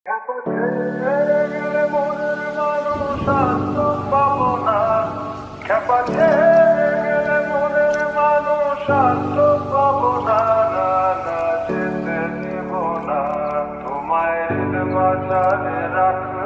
ছেড়ে গেলে মনের মানুষ আর তো পাবো না। খেপা ছেড়ে গেলে মনের মানুষ আর তো পাবো না। না না যেতে দেব না, তোমায় বাজারে রাখবো।